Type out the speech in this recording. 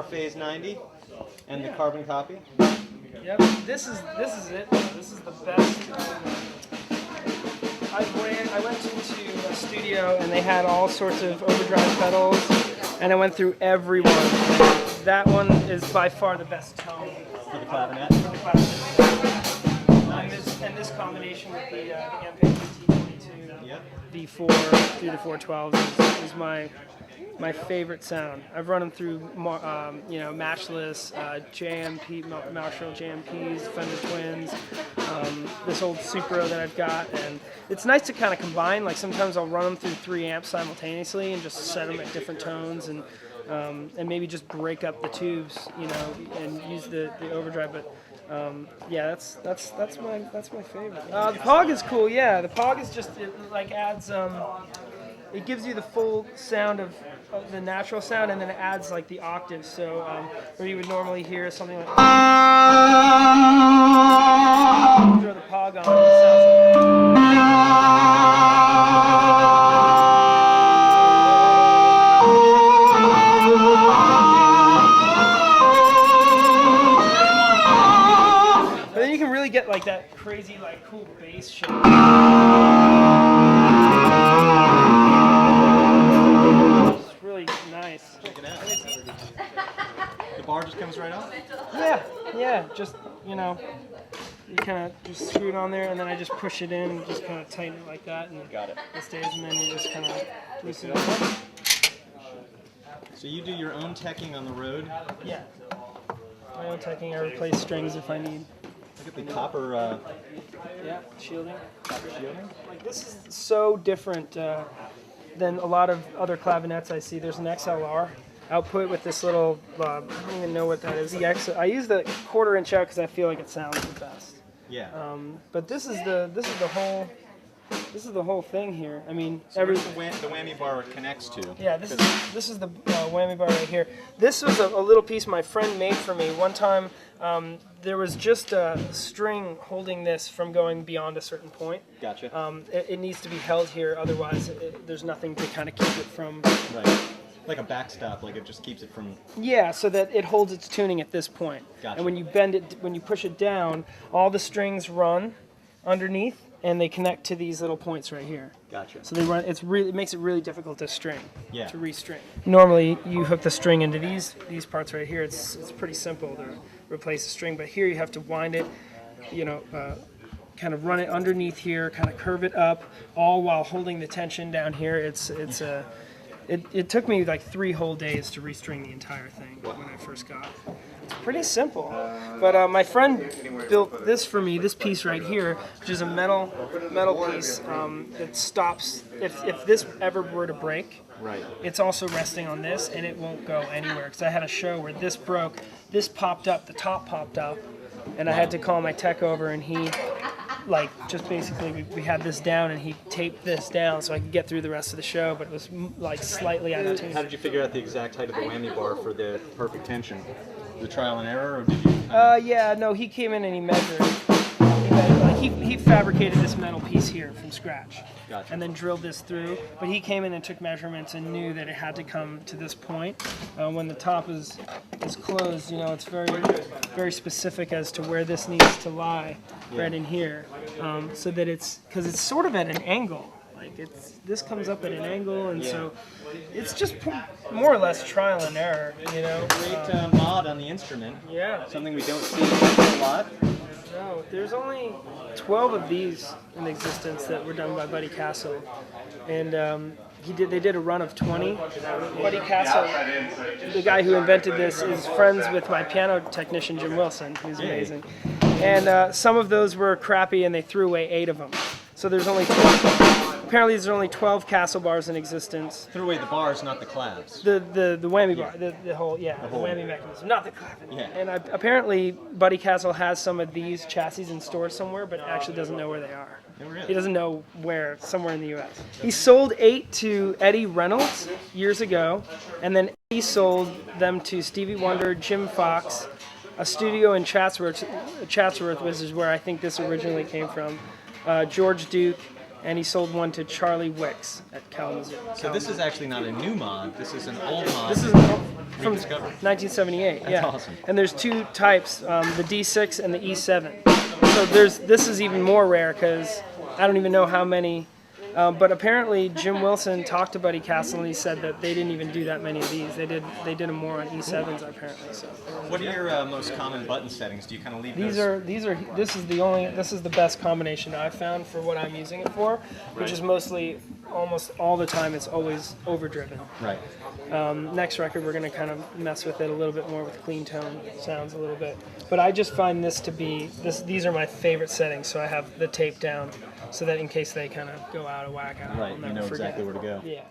Castlebar Phase 90 and the carbon copy. Yep, this is it. This is the best. I went into a studio and they had all sorts of overdrive pedals, and I went through every one. That one is by far the best tone For the clavinet. Nice. And this combination with the MPEG T22 Yep. V4 through the 412 is my favorite sound. I've run them through, matchless, JMP, Marshall JMPs, Fender Twins, this old Supro that I've got, and it's nice to kind of combine. Like sometimes I'll run them through 3 amps simultaneously and just set them at different tones and maybe just break up the tubes, and use the overdrive. But yeah, that's my favorite. The Pog is cool. Yeah, the Pog is just adds. It gives you the full sound of the natural sound, and then it adds like the octaves. So where you would normally hear something like throw the Pog on, it sounds but then you can really get like that crazy, like cool bass shit. Nice. Check it out. The bar just comes right off? Yeah, just, you kind of just screw it on there, and then I just push it in and just kind of tighten it like that, and got it. Stays, and then you just kind of loosen it up. So you do your own teching on the road? Yeah. My own teching, I replace strings if I need. Look at the copper... shielding. Copper shielding? Like, this is so different than a lot of other clavinets I see. There's an XLR output with this little, I don't even know what that is. I use the 1/4 inch out because I feel like it sounds the best. Yeah. But this is the whole thing here. I mean, so the whammy bar connects to. Yeah, this is the whammy bar right here. This was a little piece my friend made for me one time. There was just a string holding this from going beyond a certain point. Gotcha. It needs to be held here, otherwise there's nothing to kind of keep it from. Right. Like a backstop, like it just keeps it from. Yeah, so that it holds its tuning at this point. Gotcha. And when you bend it, when you push it down, all the strings run underneath, and they connect to these little points right here. Gotcha. So they run. It makes it really difficult to string. Yeah. To restring. Normally, you hook the string into these parts right here. It's pretty simple to replace the string, but here you have to wind it. Kind of run it underneath here, kind of curve it up, all while holding the tension down here. It took me like 3 whole days to restring the entire thing when I first got it. It's pretty simple. But my friend built this for me, this piece right here, which is a metal piece that stops, if this ever were to break, right. It's also resting on this and it won't go anywhere. Because I had a show where this broke, this popped up, the top popped up, and I had to call my tech over, and he just basically we had this down, and he taped this down so I could get through the rest of the show, but it was like slightly out of tune. How did you figure out the exact height of the whammy bar for the perfect tension? The trial and error, or did you? Yeah, no, he came in and he measured. He fabricated this metal piece here from scratch. Gotcha. And then drilled this through. But he came in and took measurements and knew that it had to come to this point. When the top is closed, it's very, very specific as to where this needs to lie, right in here, so that because it's sort of at an angle. Like this comes up at an angle, and so it's just more or less trial and error. Great mod on the instrument. Yeah. Something we don't see a lot. No, there's only 12 of these in existence that were done by Buddy Castle, and they did a run of 20. Buddy Castle, the guy who invented this, is friends with my piano technician Jim Wilson, who's amazing. And some of those were crappy, and they threw away 8 of them. So there's only 12. Apparently, there's only 12 Castlebars in existence. Threw away the bars, not the clavs. The whammy bar, the whole whammy mechanism, not the clavinet. Yeah. And apparently, Buddy Castle has some of these chassis in stores somewhere, but actually doesn't know where they are. Oh, really? He doesn't know where, somewhere in the U.S. He sold 8 to Eddie Reynolds years ago, and then he sold them to Stevie Wonder, Jim Fox, a studio in Chatsworth, which is where I think this originally came from, George Duke, and he sold one to Charlie Wicks at Kalamazoo. So this is actually not a new mod. This is an old mod. This is from rediscovered. 1978. That's yeah, awesome. And there's two types, the D6 and the E7. So this is even more rare because I don't even know how many. But apparently Jim Wilson talked to Buddy Castle and he said that they didn't even do that many of these. They did them more on E7s apparently. So What are your most common button settings? Do you kind of leave those? this is the best combination I've found for what I'm using it for, which is mostly almost all the time it's always overdriven. Right. Next record we're going to kind of mess with it a little bit more with clean tone sounds a little bit. But I just find this to be these are my favorite settings, so I have the tape down so that in case they kind of go out of whack, I'll Right. never You know forget. exactly where to go. Yeah.